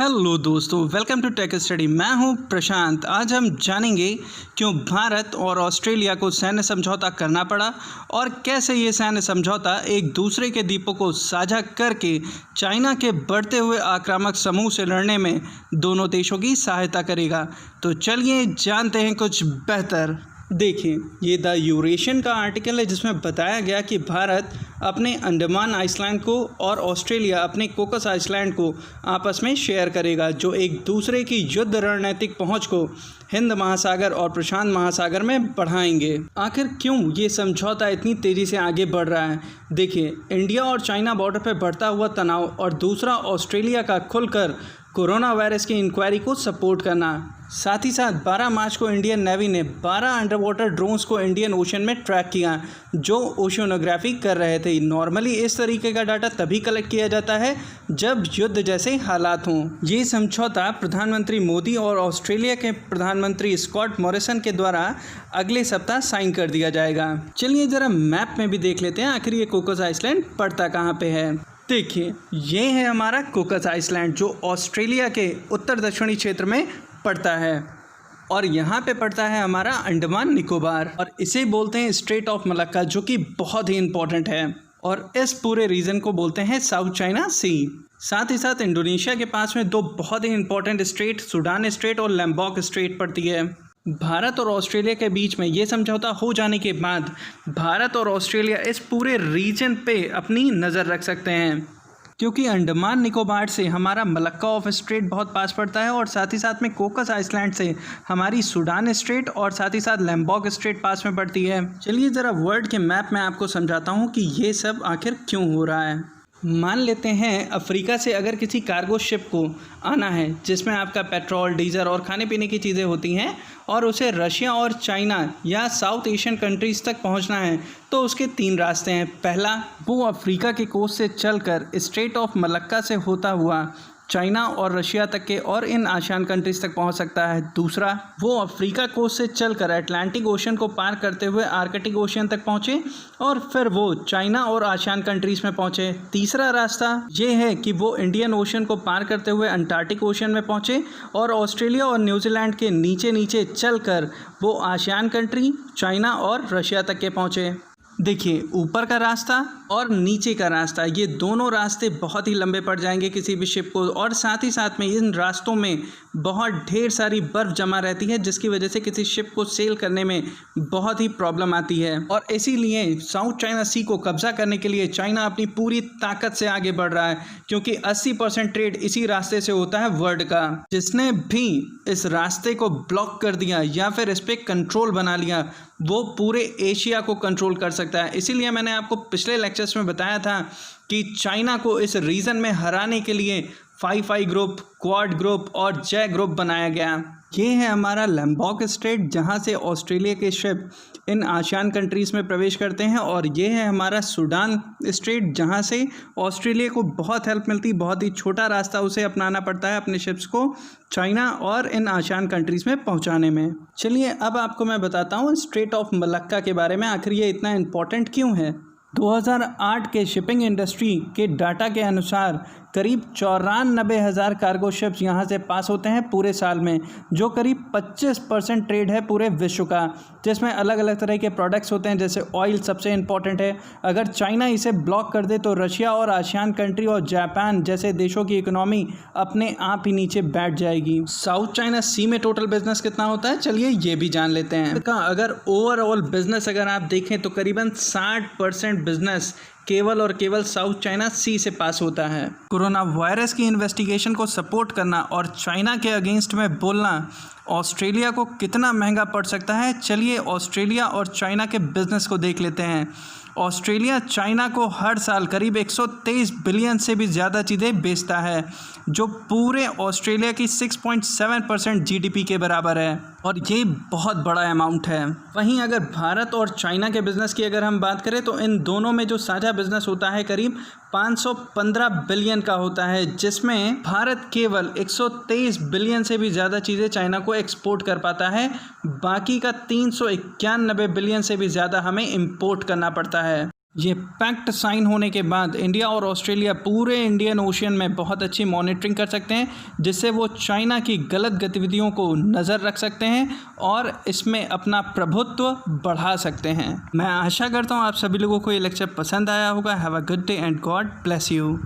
Hello दोस्तों, welcome to tech study. मैं हूं प्रशांत। आज हम जानेंगे क्यों भारत और ऑस्ट्रेलिया को सैन्य समझौता करना पड़ा और कैसे ये सैन्य समझौता एक दूसरे के द्वीपों को साझा करके चाइना के बढ़ते हुए आक्रामक समूह से लड़ने में दोनों देशों की सहायता करेगा। तो चलिए जानते हैं कुछ बेहतर। देखिए, ये द यूरेशियन का आर्टिकल है जिसमें बताया गया कि भारत अपने अंडमान आइसलैंड को और ऑस्ट्रेलिया अपने कोकस आइसलैंड को आपस में शेयर करेगा, जो एक दूसरे की युद्ध रणनीतिक पहुंच को हिंद महासागर और प्रशांत महासागर में बढ़ाएंगे। आखिर क्यों ये समझौता इतनी तेज़ी से आगे बढ़ रहा है? देखिए, इंडिया और चाइना बॉर्डर पर बढ़ता हुआ तनाव और दूसरा ऑस्ट्रेलिया का खुलकर कोरोना वायरस की इंक्वायरी को सपोर्ट करना। साथ ही साथ 12 मार्च को इंडियन नेवी ने 12 अंडर वाटर ड्रोन्स को इंडियन ओशन में ट्रैक किया जो ओशियोनोग्राफी कर रहे थे। नॉर्मली इस तरीके का डाटा तभी कलेक्ट किया जाता है जब युद्ध जैसे हालात हों। ये समझौता प्रधानमंत्री मोदी और ऑस्ट्रेलिया के प्रधानमंत्री स्कॉट मॉरिसन के द्वारा अगले सप्ताह साइन कर दिया जाएगा। चलिए ज़रा मैप में भी देख लेते हैं आखिर ये कोकस आइसलैंड पड़ता कहाँ पे है। देखिए, ये है हमारा कोकस आइसलैंड जो ऑस्ट्रेलिया के उत्तर दक्षिणी क्षेत्र में पड़ता है और यहाँ पे पड़ता है हमारा अंडमान निकोबार और इसे बोलते हैं स्ट्रेट ऑफ मलक्का, जो कि बहुत ही इम्पोर्टेंट है और इस पूरे रीजन को बोलते हैं साउथ चाइना सी। साथ ही साथ इंडोनेशिया के पास में दो बहुत ही इम्पोर्टेंट स्ट्रेट, सुडान स्ट्रेट और लैम्बॉक स्ट्रेट पड़ती है। भारत और ऑस्ट्रेलिया के बीच में ये समझौता हो जाने के बाद भारत और ऑस्ट्रेलिया इस पूरे रीजन पे अपनी नज़र रख सकते हैं, क्योंकि अंडमान निकोबार से हमारा मलक्का ऑफ स्ट्रेट बहुत पास पड़ता है और साथ ही साथ में कोकस आइसलैंड से हमारी सुडान स्ट्रेट और साथ ही साथ लैम्बॉक स्ट्रेट पास में पड़ती है। चलिए ज़रा वर्ल्ड के मैप में आपको समझाता हूँ कि ये सब आखिर क्यों हो रहा है। मान लेते हैं अफ्रीका से अगर किसी कार्गो शिप को आना है जिसमें आपका पेट्रोल, डीजल और खाने पीने की चीज़ें होती हैं और उसे रशिया और चाइना या साउथ एशियन कंट्रीज़ तक पहुंचना है, तो उसके 3 रास्ते हैं। पहला, वो अफ्रीका के कोस्ट से चलकर स्ट्रेट ऑफ मलक्का से होता हुआ चाइना और रशिया तक के और इन आसियान कंट्रीज़ तक पहुंच सकता है। दूसरा, वो अफ्रीका कोस्ट से चलकर अटलांटिक ओशन को पार करते हुए आर्कटिक ओशन तक पहुंचे और फिर वो चाइना और आसियान कंट्रीज़ में पहुंचे। तीसरा रास्ता ये है कि वो इंडियन ओशन को पार करते हुए अंटार्कटिक ओशन में पहुंचे और ऑस्ट्रेलिया और न्यूजीलैंड के नीचे नीचे चलकर वो आसियान कंट्री, चाइना और रशिया तक के पहुँचे। देखिए, ऊपर का रास्ता और नीचे का रास्ता, ये दोनों रास्ते बहुत ही लंबे पड़ जाएंगे किसी भी शिप को और साथ ही साथ में इन रास्तों में बहुत ढेर सारी बर्फ़ जमा रहती है जिसकी वजह से किसी शिप को सेल करने में बहुत ही प्रॉब्लम आती है और इसीलिए साउथ चाइना सी को कब्जा करने के लिए चाइना अपनी पूरी ताकत से आगे बढ़ रहा है, क्योंकि 80% ट्रेड इसी रास्ते से होता है वर्ल्ड का। जिसने भी इस रास्ते को ब्लॉक कर दिया या फिर इस पर कंट्रोल बना लिया वो पूरे एशिया को कंट्रोल कर सकता है। इसीलिए मैंने आपको पिछले लेक्चर्स में बताया था कि चाइना को इस रीजन में हराने के लिए 5 ग्रुप, क्वाड ग्रुप और जे ग्रुप बनाया गया। ये है हमारा लैम्बॉक स्ट्रेट जहाँ से ऑस्ट्रेलिया के शिप इन आसियान कंट्रीज़ में प्रवेश करते हैं और ये है हमारा सुडान स्ट्रेट जहाँ से ऑस्ट्रेलिया को बहुत हेल्प मिलती, बहुत ही छोटा रास्ता उसे अपनाना पड़ता है अपने शिप्स को चाइना और इन आसियान कंट्रीज़ में पहुँचाने में। चलिए अब आपको मैं बताता हूँ स्ट्रेट ऑफ मलक्का के बारे में, आखिर ये इतना इम्पोर्टेंट क्यों है। 2008 के शिपिंग इंडस्ट्री के डाटा के अनुसार करीब 94,000 कार्गो शिप्स यहाँ से पास होते हैं पूरे साल में, जो करीब 25% ट्रेड है पूरे विश्व का, जिसमें अलग अलग तरह के प्रोडक्ट्स होते हैं जैसे ऑयल सबसे इम्पॉर्टेंट है। अगर चाइना इसे ब्लॉक कर दे तो रशिया और आसियान कंट्री और जापान जैसे देशों की इकोनॉमी अपने आप ही नीचे बैठ जाएगी। साउथ चाइना सी में टोटल बिजनेस कितना होता है, चलिए ये भी जान लेते हैं। अगर ओवरऑल बिजनेस अगर आप देखें तो करीबन 60% बिजनेस केवल और केवल साउथ चाइना सी से पास होता है। कोरोना वायरस की इन्वेस्टिगेशन को सपोर्ट करना और चाइना के अगेंस्ट में बोलना ऑस्ट्रेलिया को कितना महंगा पड़ सकता है, चलिए ऑस्ट्रेलिया और चाइना के बिजनेस को देख लेते हैं। ऑस्ट्रेलिया चाइना को हर साल करीब 123 बिलियन से भी ज़्यादा चीज़ें बेचता है, जो पूरे ऑस्ट्रेलिया की 6.7% जीडीपी के बराबर है और ये बहुत बड़ा अमाउंट है। वहीं अगर भारत और चाइना के बिज़नेस की अगर हम बात करें तो इन दोनों में जो साझा बिजनेस होता है करीब 515 बिलियन का होता है, जिसमें भारत केवल 123 बिलियन से भी ज़्यादा चीज़ें चाइना को एक्सपोर्ट कर पाता है, बाकी का 391 बिलियन से भी ज़्यादा हमें इंपोर्ट करना पड़ता है। ये पैक्ट साइन होने के बाद इंडिया और ऑस्ट्रेलिया पूरे इंडियन ओशियन में बहुत अच्छी मॉनिटरिंग कर सकते हैं, जिससे वो चाइना की गलत गतिविधियों को नज़र रख सकते हैं और इसमें अपना प्रभुत्व बढ़ा सकते हैं। मैं आशा करता हूँ आप सभी लोगों को ये लेक्चर पसंद आया होगा। Have a good day and God bless you.